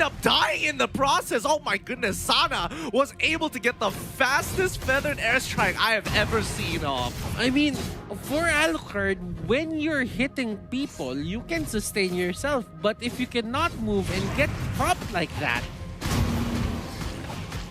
up dying in the process. Oh my goodness, Sana was able to get the fastest feathered airstrike I have ever seen off. I mean, for Alucard, when you're hitting people, you can sustain yourself. But if you cannot move and get popped like that,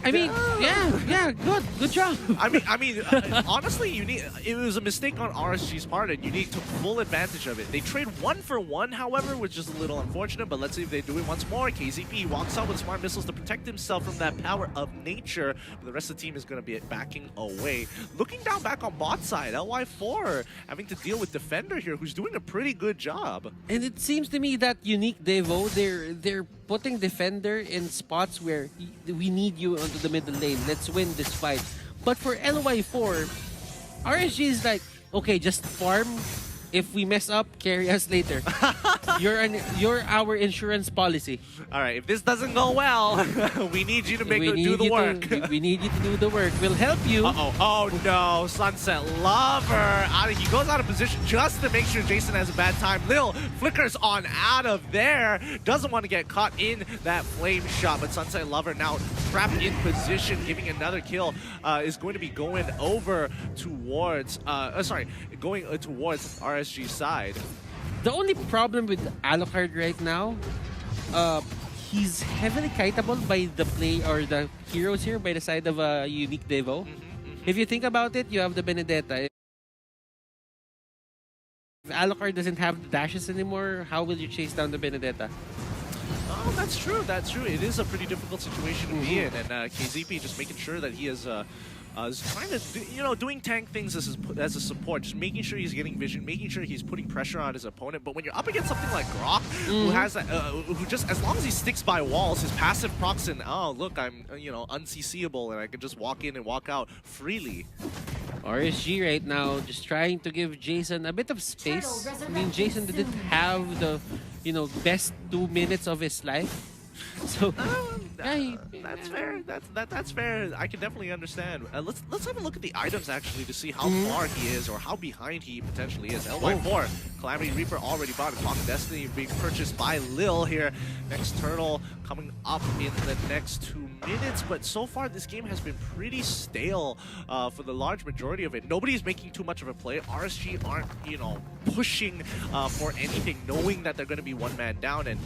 I mean, yeah, good job. I mean, honestly, it was a mistake on RSG's part, and Unique took full advantage of it. They trade 1 for 1, however, which is a little unfortunate, but let's see if they do it once more. KZP walks out with smart missiles to protect himself from that power of nature, but the rest of the team is going to be backing away. Looking down back on bot side, LY4 having to deal with Defender here, who's doing a pretty good job. And it seems to me that Unique Devo, they're putting Defender in spots where we need you onto the middle lane. Let's win this fight. But for LY4, RSG is like, okay, just farm. If we mess up, carry us later. You're our insurance policy. All right, if this doesn't go well, we need you to do the work. We need you to do the work. We'll help you. Uh-oh. Oh, no. Sunset Lover. He goes out of position just to make sure Jason has a bad time. Lil flickers on out of there. Doesn't want to get caught in that flame shot, but Sunset Lover now trapped in position, giving another kill. Is going to be going over towards... towards RSG's side. The only problem with Alucard right now, he's heavily kiteable by the play or the heroes here by the side of Unique Devo. If you think about it, you have the Benedetta. If Alucard doesn't have the dashes anymore, how will you chase down the Benedetta? Oh, that's true. That's true. It is a pretty difficult situation to be in, and KZP just making sure that he is trying to, doing tank things as a support, just making sure he's getting vision, making sure he's putting pressure on his opponent. But when you're up against something like Grok, who has that, who just, as long as he sticks by walls, his passive procs in, oh look, I'm unCCable and I can just walk in and walk out freely. RSG right now just trying to give Jason a bit of space. I mean, Jason didn't have the, best 2 minutes of his life. So that's fair. That's fair. I can definitely understand. Let's have a look at the items actually to see how far he is or how behind he potentially is. LY4, Calamity Reaper already bought. Clock of Destiny being purchased by Lil here. Next Turtle coming up in the next 2 minutes. But so far this game has been pretty stale for the large majority of it. Nobody's making too much of a play. RSG aren't pushing for anything, knowing that they're going to be one man down. And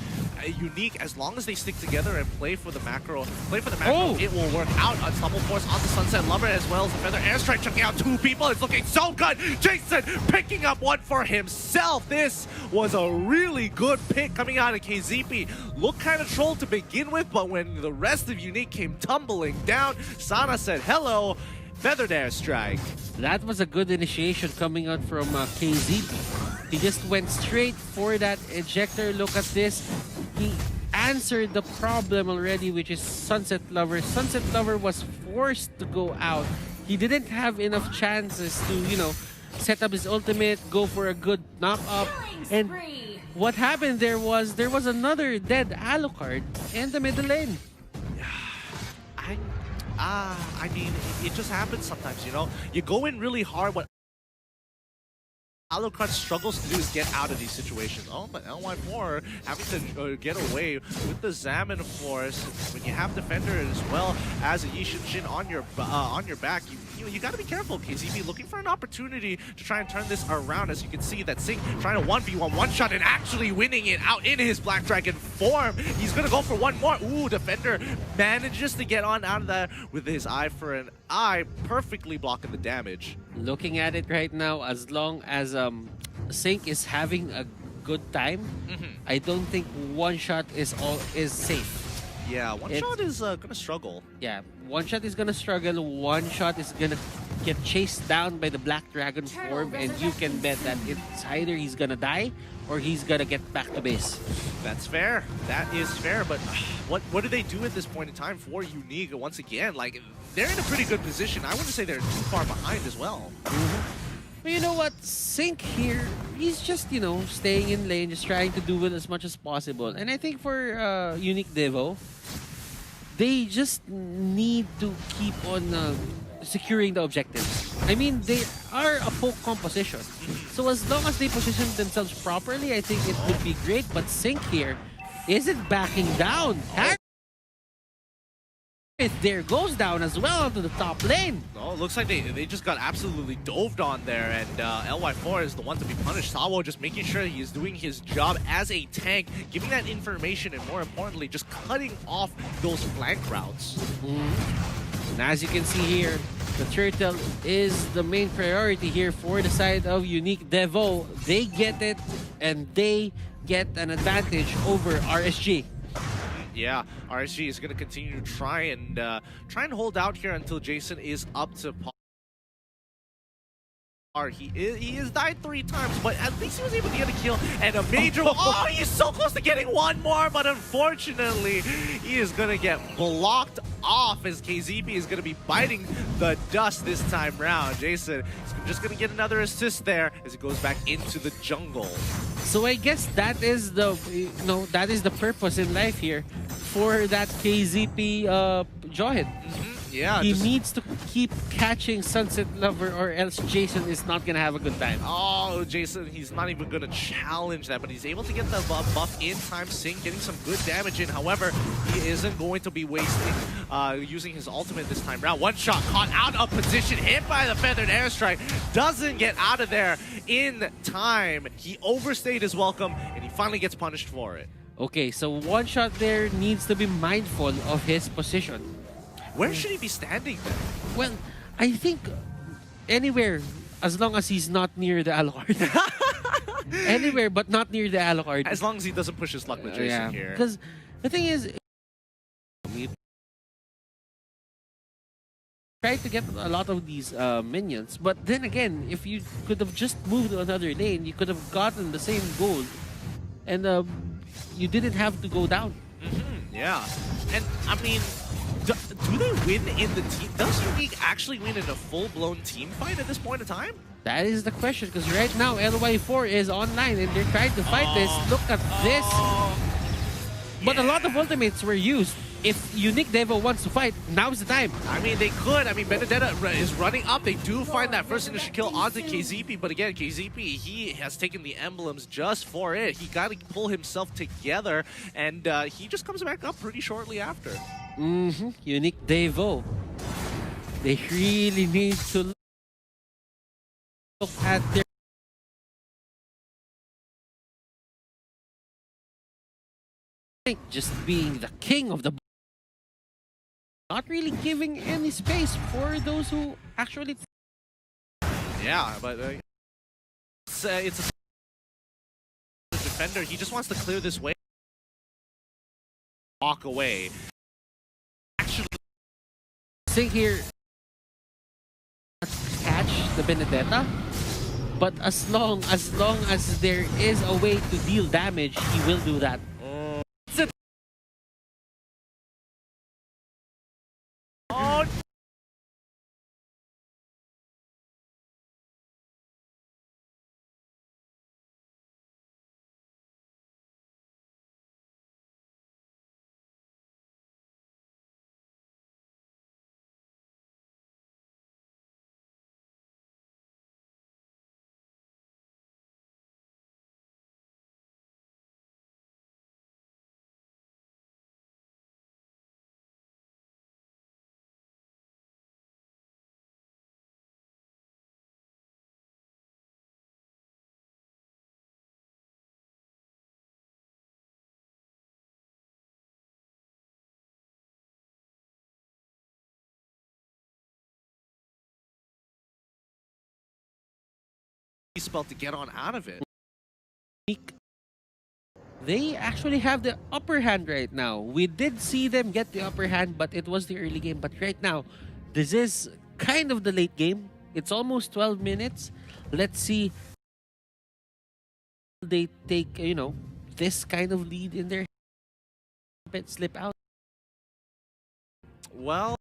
Unique, as long as they stick together and play for the macro, it will work out. Unstoppable Force on the Sunset Lover as well as the Feather Airstrike, chucking out 2 people. It's looking so good. Jason picking up one for himself. This was a really good pick coming out of KZP. Looked kind of trolled to begin with, but when the rest of Unique came tumbling down, Sana said hello. Feathered Airstrike. That was a good initiation coming out from KZP. He just went straight for that ejector. Look at this. He answered the problem already, which is Sunset Lover. Sunset Lover was forced to go out. He didn't have enough chances to, set up his ultimate, go for a good knock-up. And what happened there was another dead Alucard in the middle lane. I mean, it just happens sometimes, You go in really hard. What Alucard struggles to do is get out of these situations. Oh, but LY4 having to get away with the Xammin Force. When you have Defender as well as a Yishin on your back, you got to be careful. KZP looking for an opportunity to try and turn this around. As you can see, that Sink trying to 1v1 one-shot and actually winning it out in his Black Dragon form. He's going to go for one more. Ooh, Defender manages to get on out of that with his eye for an eye, perfectly blocking the damage. Looking at it right now, as long as Sink is having a good time, I don't think one shot is safe. Yeah, one shot is gonna struggle. Yeah, one shot is gonna struggle. One shot is gonna get chased down by the Black Dragon form, and you can bet that it's either he's gonna die or he's gonna get back to base. That's fair. That is fair. But what do they do at this point in time for Unique? Once again, like, they're in a pretty good position. I wouldn't say they're too far behind as well. But you know what? Sink here, he's just, staying in lane, just trying to do it as much as possible. And I think for Unique Devo, they just need to keep on securing the objectives. I mean, they are a poke composition. So as long as they position themselves properly, I think it would be great. But Sink here isn't backing down. there goes down as well onto the top lane. Oh, looks like they just got absolutely doved on there, and LY4 is the one to be punished. Sawo just making sure he is doing his job as a tank, giving that information, and more importantly, just cutting off those flank routes. And as you can see here, the turtle is the main priority here for the side of Unique Deus Volt. They get it, and they get an advantage over RSG. Yeah, RSG is going to continue to try and hold out here until Jason is up to par. He has died 3 times, but at least he was able to get a kill and a major. Oh, he's so close to getting one more, but unfortunately, he is going to get blocked off as KZP is going to be biting the dust this time round. Jason is just going to get another assist there as he goes back into the jungle. So I guess that is the purpose in life here for that KZP Johin. Yeah, he needs to keep catching Sunset Lover, or else Jason is not gonna have a good time. Oh, Jason, he's not even gonna challenge that, but he's able to get the buff in time sync, getting some good damage in. However, he isn't going to be wasting using his ultimate this time round. One shot caught out of position, hit by the feathered airstrike, doesn't get out of there in time. He overstayed his welcome, and he finally gets punished for it. Okay, so one shot there needs to be mindful of his position. Where should he be standing then? Well, I think anywhere, as long as he's not near the Alucard. Anywhere but not near the Alucard. As long as he doesn't push his luck with Jason here. Because the thing is, try to get a lot of these minions, but then again, if you could have just moved to another lane, you could have gotten the same gold, and you didn't have to go down. Yeah, and I mean, do they win in the team? Does Unique actually win in a full-blown team fight at this point in time? That is the question, because right now LY4 is online and they're trying to fight this. Look at this. But a lot of ultimates were used. If Unique Deus Volt wants to fight, now's the time. I mean, they could. I mean, Benedetta is running up. They do find that first initial kill onto KZP, but again, KZP, he has taken the emblems just for it. He got to pull himself together, and he just comes back up pretty shortly after. Unique Deus Volt. They really need to look at their just being the king of the, not really giving any space for those who actually. Yeah, but it's a defender. He just wants to clear this way, walk away. Actually, think here, catch the Benedetta, but as long as there is a way to deal damage, he will do that. spell to get on out of it. They actually have the upper hand right now. We did see them get the upper hand, but it was the early game. But right now, this is kind of the late game. It's almost 12 minutes. Let's see they take, this kind of lead in their slip out. Well,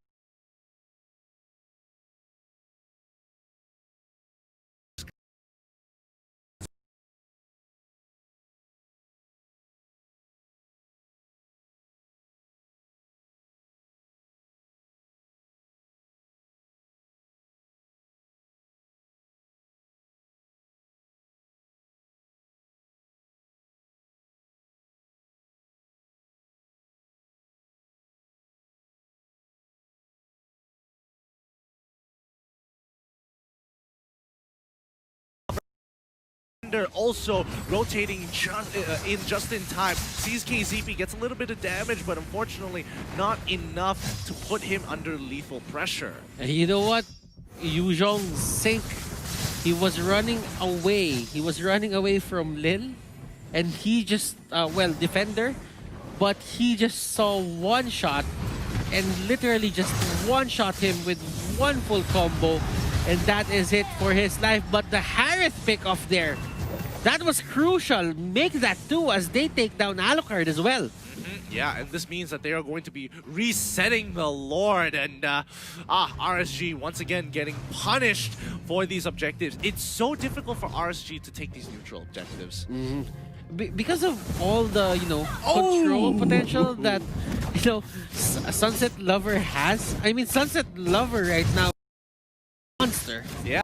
Also rotating just in time. Sees KZP, gets a little bit of damage, but unfortunately not enough to put him under lethal pressure. And you know what? Yuzhong Sink, he was running away. He was running away from Lil, and he just, well, defender, but he just saw one shot and literally just one-shot him with one full combo, and that is it for his life. But the Harith pick off there, that was crucial. Make that too as they take down Alucard as well. Yeah, and this means that they are going to be resetting the Lord, and RSG once again getting punished for these objectives. It's so difficult for RSG to take these neutral objectives. Because of all the, control potential that, Sunset Lover has. I mean, Sunset Lover right now, monster. Yeah.